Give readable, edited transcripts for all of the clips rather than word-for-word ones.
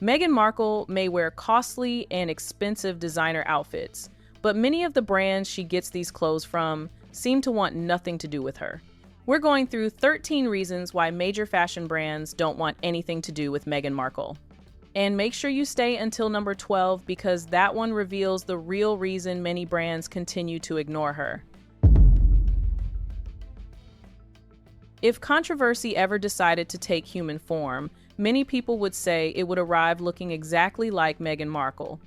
Meghan Markle may wear costly and expensive designer outfits, but many of the brands she gets these clothes from seem to want nothing to do with her. We're going through 13 reasons why major fashion brands don't want anything to do with Meghan Markle. And make sure you stay until number 12 because that one reveals the real reason many brands continue to ignore her. If controversy ever decided to take human form, many people would say it would arrive looking exactly like Meghan Markle.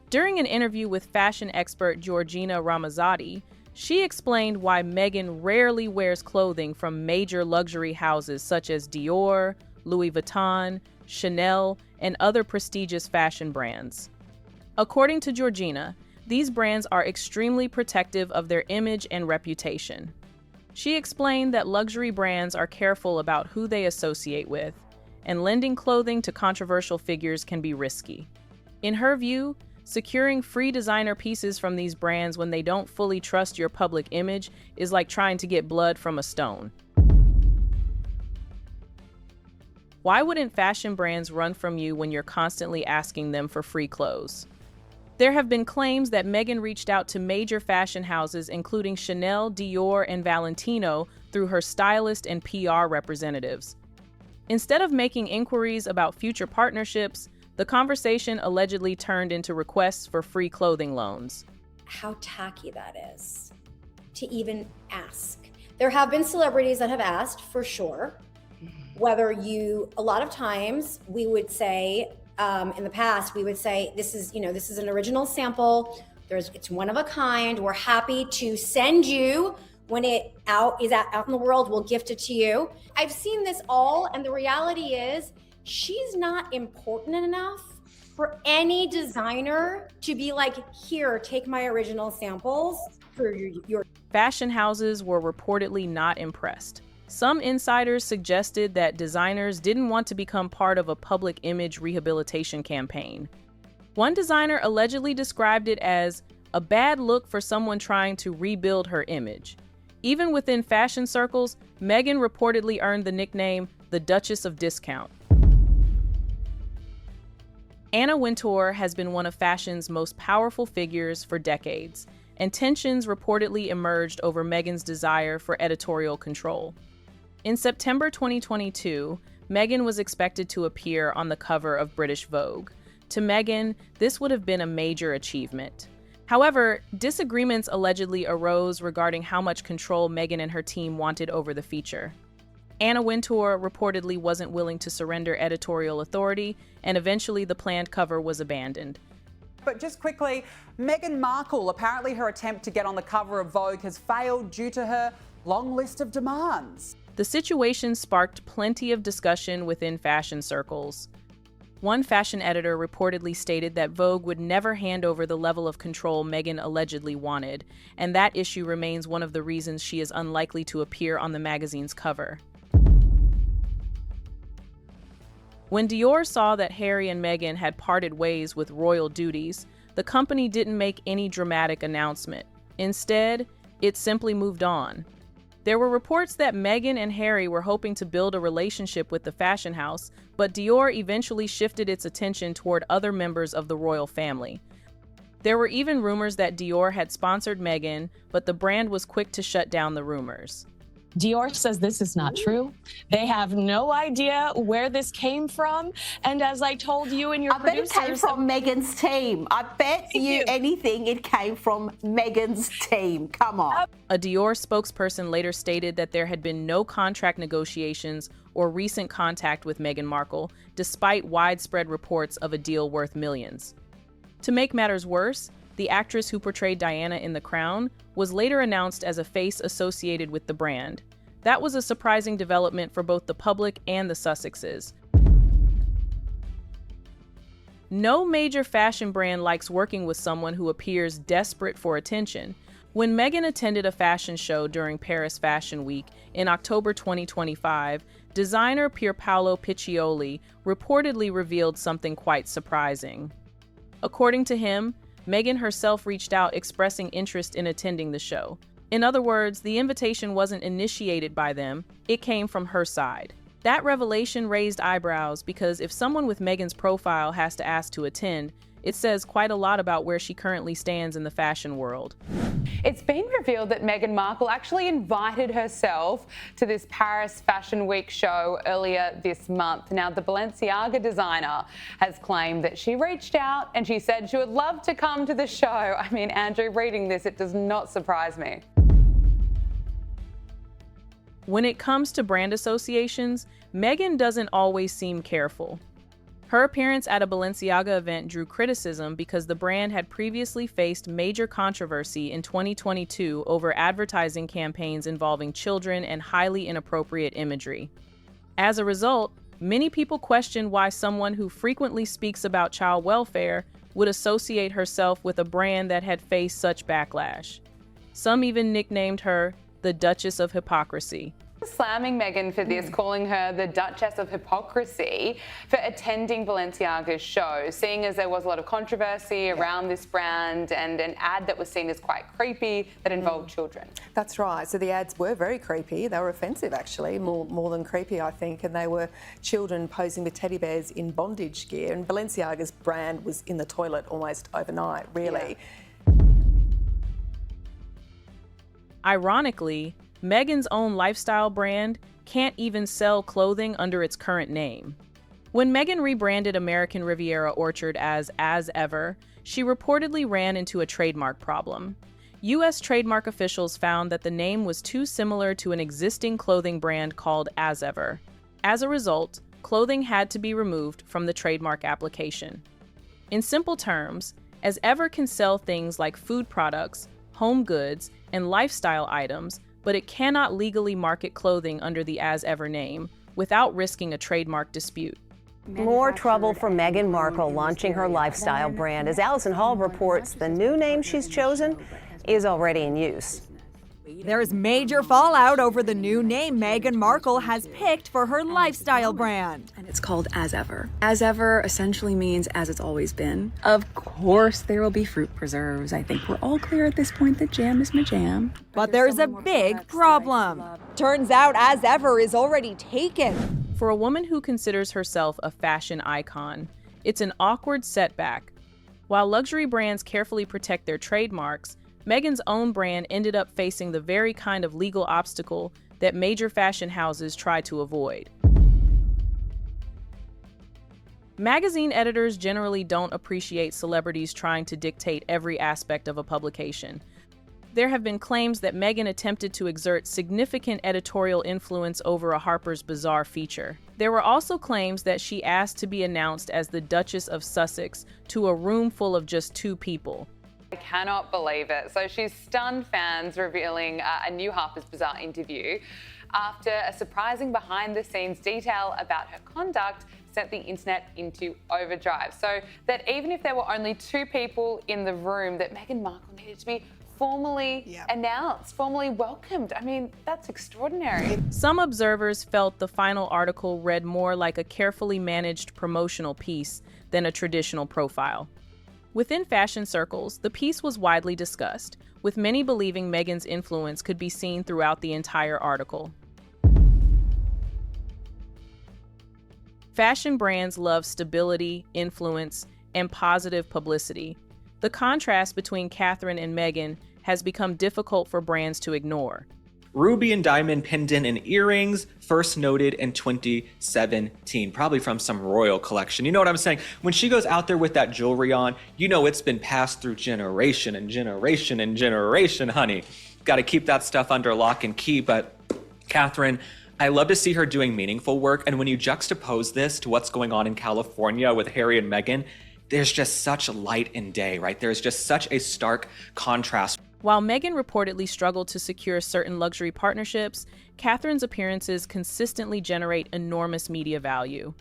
During an interview with fashion expert Georgina Ramazzotti, she explained why Meghan rarely wears clothing from major luxury houses such as Dior, Louis Vuitton, Chanel, and other prestigious fashion brands. According to Georgina, these brands are extremely protective of their image and reputation. She explained that luxury brands are careful about who they associate with, and lending clothing to controversial figures can be risky. In her view, securing free designer pieces from these brands when they don't fully trust your public image is like trying to get blood from a stone. Why wouldn't fashion brands run from you when you're constantly asking them for free clothes? There have been claims that Meghan reached out to major fashion houses including Chanel, Dior, and Valentino through her stylist and PR representatives. Instead of making inquiries about future partnerships, the conversation allegedly turned into requests for free clothing loans. How tacky that is to even ask. There have been celebrities that have asked, for sure. A lot of times we would say, in the past, we would say, this is an original sample. It's one of a kind. We're happy to send you when it is out in the world. We'll gift it to you. I've seen this all, and the reality is she's not important enough for any designer to be like, here, take my original samples for your. Fashion houses were reportedly not impressed. Some insiders suggested that designers didn't want to become part of a public image rehabilitation campaign. One designer allegedly described it as a bad look for someone trying to rebuild her image. Even within fashion circles, Meghan reportedly earned the nickname the Duchess of Discount. Anna Wintour has been one of fashion's most powerful figures for decades, and tensions reportedly emerged over Meghan's desire for editorial control. In September 2022, Meghan was expected to appear on the cover of British Vogue. To Meghan, this would have been a major achievement. However, disagreements allegedly arose regarding how much control Meghan and her team wanted over the feature. Anna Wintour reportedly wasn't willing to surrender editorial authority, and eventually the planned cover was abandoned. But just quickly, Meghan Markle, apparently her attempt to get on the cover of Vogue has failed due to her long list of demands. The situation sparked plenty of discussion within fashion circles. One fashion editor reportedly stated that Vogue would never hand over the level of control Meghan allegedly wanted, and that issue remains one of the reasons she is unlikely to appear on the magazine's cover. When Dior saw that Harry and Meghan had parted ways with royal duties, the company didn't make any dramatic announcement. Instead, it simply moved on. There were reports that Meghan and Harry were hoping to build a relationship with the fashion house, but Dior eventually shifted its attention toward other members of the royal family. There were even rumors that Dior had sponsored Meghan, but the brand was quick to shut down the rumors. Dior says this is not true. They have no idea where this came from. And as I told you and your producers... I bet it came from Meghan's team. I bet you anything it came from Meghan's team. Come on. A Dior spokesperson later stated that there had been no contract negotiations or recent contact with Meghan Markle, despite widespread reports of a deal worth millions. To make matters worse, the actress who portrayed Diana in The Crown was later announced as a face associated with the brand. That was a surprising development for both the public and the Sussexes. No major fashion brand likes working with someone who appears desperate for attention. When Meghan attended a fashion show during Paris Fashion Week in October 2025, designer Pierpaolo Piccioli reportedly revealed something quite surprising. According to him, Meghan herself reached out expressing interest in attending the show. In other words, the invitation wasn't initiated by them, it came from her side. That revelation raised eyebrows because if someone with Meghan's profile has to ask to attend, it says quite a lot about where she currently stands in the fashion world. It's been revealed that Meghan Markle actually invited herself to this Paris Fashion Week show earlier this month. Now, the Balenciaga designer has claimed that she reached out and she said she would love to come to the show. I mean, Andrew, reading this, it does not surprise me. When it comes to brand associations, Meghan doesn't always seem careful. Her appearance at a Balenciaga event drew criticism because the brand had previously faced major controversy in 2022 over advertising campaigns involving children and highly inappropriate imagery. As a result, many people questioned why someone who frequently speaks about child welfare would associate herself with a brand that had faced such backlash. Some even nicknamed her the Duchess of Hypocrisy. Slamming Meghan for this, calling her the Duchess of Hypocrisy for attending Balenciaga's show, seeing as there was a lot of controversy around this brand and an ad that was seen as quite creepy that involved children. That's right. So the ads were very creepy. They were offensive, actually, more than creepy, I think. And they were children posing with teddy bears in bondage gear. And Balenciaga's brand was in the toilet almost overnight, really. Yeah. Ironically, Meghan's own lifestyle brand can't even sell clothing under its current name. When Meghan rebranded American Riviera Orchard as Ever, she reportedly ran into a trademark problem. U.S. trademark officials found that the name was too similar to an existing clothing brand called As Ever. As a result, clothing had to be removed from the trademark application. In simple terms, As Ever can sell things like food products, home goods, and lifestyle items, but it cannot legally market clothing under the As Ever name without risking a trademark dispute. More trouble for Meghan Markle launching her lifestyle brand. As Allison Hall reports, the new name she's chosen is already in use. There's major fallout over the new name Meghan Markle has picked for her lifestyle brand. And it's called As Ever. As Ever essentially means as it's always been. Of course, there will be fruit preserves. I think we're all clear at this point that jam is my jam. But there's a big problem. Turns out As Ever is already taken. For a woman who considers herself a fashion icon, it's an awkward setback. While luxury brands carefully protect their trademarks, Meghan's own brand ended up facing the very kind of legal obstacle that major fashion houses try to avoid. Magazine editors generally don't appreciate celebrities trying to dictate every aspect of a publication. There have been claims that Meghan attempted to exert significant editorial influence over a Harper's Bazaar feature. There were also claims that she asked to be announced as the Duchess of Sussex to a room full of just 2 people. I cannot believe it. So she's stunned fans revealing a new Harper's Bazaar interview after a surprising behind-the-scenes detail about her conduct sent the internet into overdrive. So that even if there were only 2 people in the room, that Meghan Markle needed to be formally announced, formally welcomed. I mean, that's extraordinary. Some observers felt the final article read more like a carefully managed promotional piece than a traditional profile. Within fashion circles, the piece was widely discussed, with many believing Meghan's influence could be seen throughout the entire article. Fashion brands love stability, influence, and positive publicity. The contrast between Catherine and Meghan has become difficult for brands to ignore. Ruby and diamond pendant and earrings, first noted in 2017, probably from some royal collection. You know what I'm saying? When she goes out there with that jewelry on, you know it's been passed through generation and generation and generation, honey. Got to keep that stuff under lock and key. But Catherine, I love to see her doing meaningful work. And when you juxtapose this to what's going on in California with Harry and Meghan, there's just such light and day, right? There's just such a stark contrast. While Meghan reportedly struggled to secure certain luxury partnerships, Catherine's appearances consistently generate enormous media value.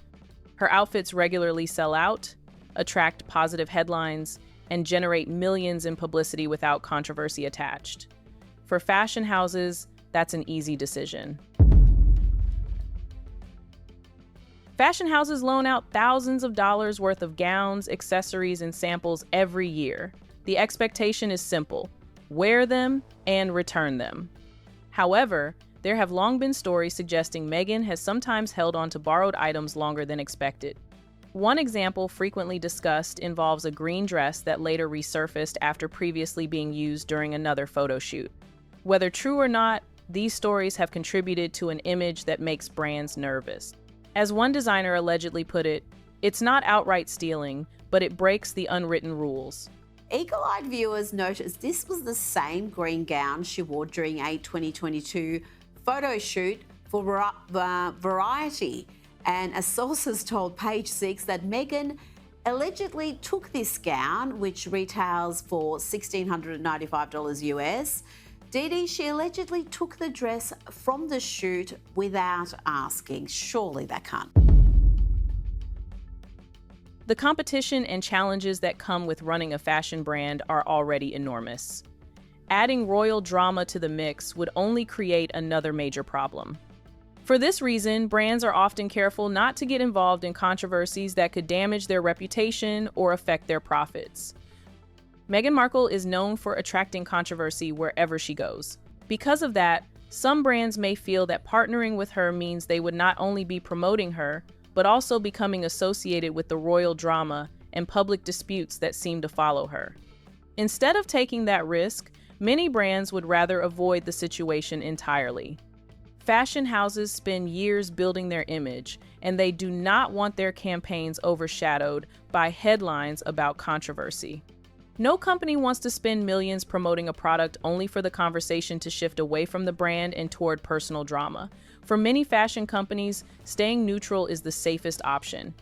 Her outfits regularly sell out, attract positive headlines, and generate millions in publicity without controversy attached. For fashion houses, that's an easy decision. Fashion houses loan out thousands of dollars worth of gowns, accessories, and samples every year. The expectation is simple: wear them and return them. However, There have long been stories suggesting Meghan has sometimes held on to borrowed items longer than expected. One example frequently discussed involves a green dress that later resurfaced after previously being used during another photo shoot. Whether true or not, these stories have contributed to an image that makes brands nervous. As one designer allegedly put it, "It's not outright stealing, but it breaks the unwritten rules." Eagle-eyed viewers noticed this was the same green gown she wore during a 2022 photo shoot for Variety. And as sources told Page 6 that Meghan allegedly took this gown, which retails for $1,695 US. She allegedly took the dress from the shoot without asking. Surely that can't. The competition and challenges that come with running a fashion brand are already enormous. Adding royal drama to the mix would only create another major problem. For this reason, brands are often careful not to get involved in controversies that could damage their reputation or affect their profits. Meghan Markle is known for attracting controversy wherever she goes. Because of that, some brands may feel that partnering with her means they would not only be promoting her, but also becoming associated with the royal drama and public disputes that seem to follow her. Instead of taking that risk, many brands would rather avoid the situation entirely. Fashion houses spend years building their image, and they do not want their campaigns overshadowed by headlines about controversy. No company wants to spend millions promoting a product only for the conversation to shift away from the brand and toward personal drama. For many fashion companies, staying neutral is the safest option.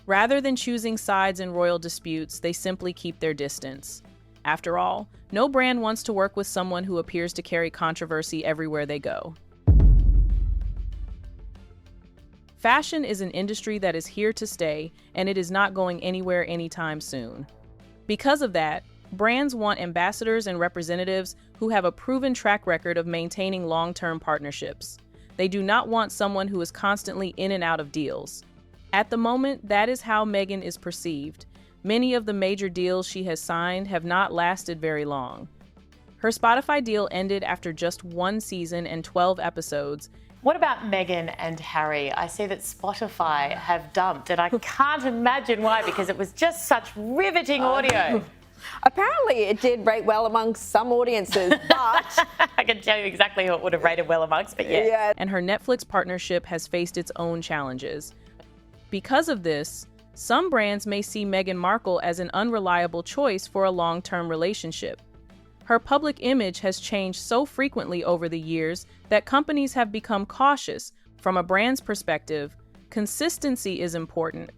Rather than choosing sides in royal disputes, they simply keep their distance. After all, no brand wants to work with someone who appears to carry controversy everywhere they go. Fashion is an industry that is here to stay, and it is not going anywhere anytime soon. Because of that, brands want ambassadors and representatives who have a proven track record of maintaining long-term partnerships. They do not want someone who is constantly in and out of deals. At the moment, that is how Meghan is perceived. Many of the major deals she has signed have not lasted very long. Her Spotify deal ended after just 1 season and 12 episodes. What about Meghan and Harry? I see that Spotify have dumped, and I can't imagine why, because it was just such riveting audio. Apparently it did rate well amongst some audiences, but... I can tell you exactly who it would have rated well amongst, but yeah. And her Netflix partnership has faced its own challenges. Because of this, some brands may see Meghan Markle as an unreliable choice for a long-term relationship. Her public image has changed so frequently over the years that companies have become cautious. From a brand's perspective, consistency is important,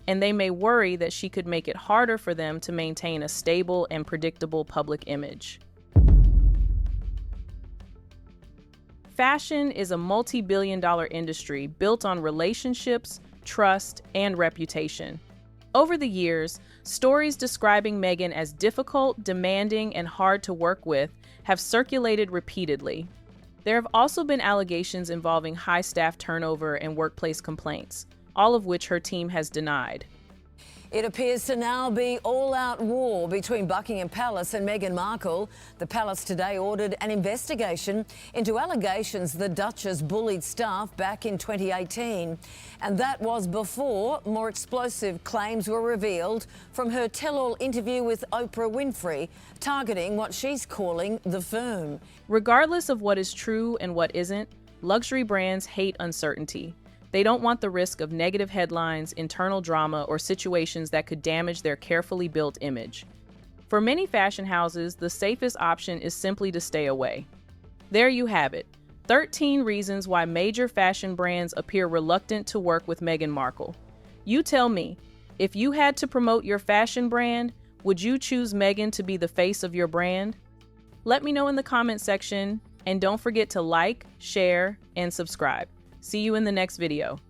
and they may worry that she could make it harder for them to maintain a stable and predictable public image. Fashion is a multi-billion-dollar industry built on relationships, trust, and reputation. Over the years, stories describing Meghan as difficult, demanding, and hard to work with have circulated repeatedly. There have also been allegations involving high staff turnover and workplace complaints, all of which her team has denied. It appears to now be all-out war between Buckingham Palace and Meghan Markle. The palace today ordered an investigation into allegations the Duchess bullied staff back in 2018. And that was before more explosive claims were revealed from her tell-all interview with Oprah Winfrey, targeting what she's calling the firm. Regardless of what is true and what isn't, luxury brands hate uncertainty. They don't want the risk of negative headlines, internal drama, or situations that could damage their carefully built image. For many fashion houses, the safest option is simply to stay away. There you have it, 13 reasons why major fashion brands appear reluctant to work with Meghan Markle. You tell me, if you had to promote your fashion brand, would you choose Meghan to be the face of your brand? Let me know in the comment section, and don't forget to like, share, and subscribe. See you in the next video.